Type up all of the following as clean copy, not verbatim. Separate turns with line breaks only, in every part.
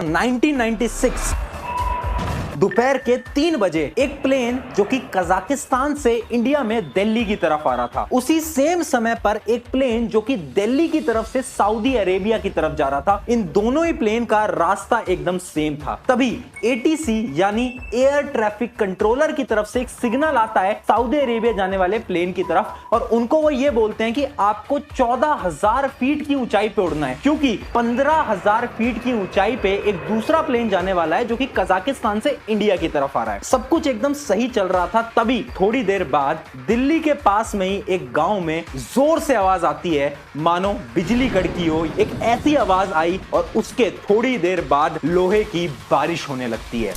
1996 दोपहर के 3 बजे एक प्लेन जो कि कजाकिस्तान से इंडिया में दिल्ली की तरफ आ रहा था, उसी सेम समय पर एक प्लेन जो कि दिल्ली की तरफ से सऊदी अरेबिया की तरफ जा रहा था। इन दोनों ही प्लेन का रास्ता एकदम सेम था। तभी ATC यानी एयर ट्रैफिक कंट्रोलर की तरफ से एक सिग्नल आता है सऊदी अरेबिया जाने वाले प्लेन की तरफ, और उनको वो ये बोलते हैं कि आपको 14,000 फीट की ऊंचाई पे उड़ना है, क्योंकि 15,000 फीट की ऊंचाई पे एक दूसरा प्लेन जाने वाला है जो कि कजाकिस्तान से इंडिया की तरफ आ रहा है। सब कुछ एकदम सही चल रहा था। तभी थोड़ी देर बाद दिल्ली के पास में ही एक गांव में जोर से आवाज आती है, मानो बिजली कड़की हो। एक ऐसी आवाज आई और उसके थोड़ी देर बाद लोहे की बारिश होने लगती है।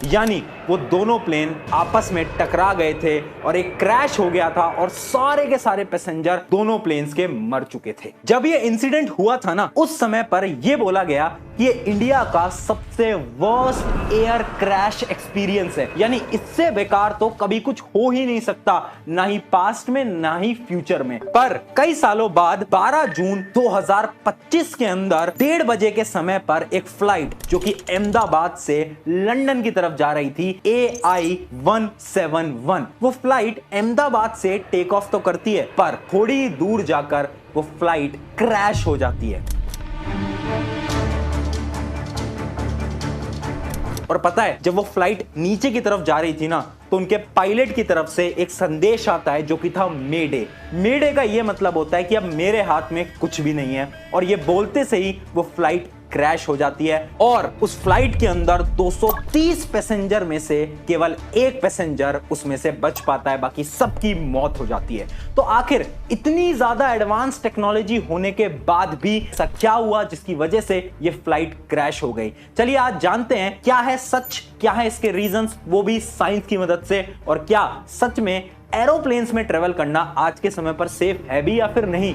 यानी वो दोनों प्लेन आपस में टकरा गए थे और एक क्रैश हो गया था और सारे के सारे पैसेंजर दोनों प्लेन्स के मर चुके थे। जब ये इंसिडेंट हुआ था ना, उस समय पर ये बोला गया कि ये इंडिया का सबसे वर्स्ट एयर क्रैश एक्सपीरियंस है। यानी इससे बेकार तो कभी कुछ हो ही नहीं सकता, ना ही पास्ट में ना ही फ्यूचर में। पर कई सालों बाद 12 जून 2025 के अंदर 1:30 बजे के समय पर एक फ्लाइट जो कि अहमदाबाद से लंदन की तरफ जा रही थी, AI-171, वो फ्लाइट अहमदाबाद से टेक ऑफ तो करती है, पर थोड़ी दूर जाकर वो फ्लाइट क्रैश हो जाती है। और पता है, जब वो फ्लाइट नीचे की तरफ जा रही थी ना, तो उनके पायलट की तरफ से एक संदेश आता है जो कि था मेडे। मेडे का ये मतलब होता है कि अब मेरे हाथ में कुछ भी नहीं है, और ये बोलते से ही वो फ्लाइट क्रैश हो जाती है। और उस फ्लाइट के अंदर 230 पैसेंजर में से केवल एक पैसेंजर उसमें से बच पाता है, बाकी सबकी मौत हो जाती है। तो आखिर इतनी ज्यादा एडवांस टेक्नोलॉजी होने के बाद भी ऐसा क्या हुआ जिसकी वजह से ये फ्लाइट क्रैश हो गई? चलिए आज जानते हैं क्या है सच, क्या है इसके रीजंस, वो भी साइंस की मदद से, और क्या सच में एरोप्लेन्स में ट्रेवल करना आज के समय पर सेफ है भी या फिर नहीं।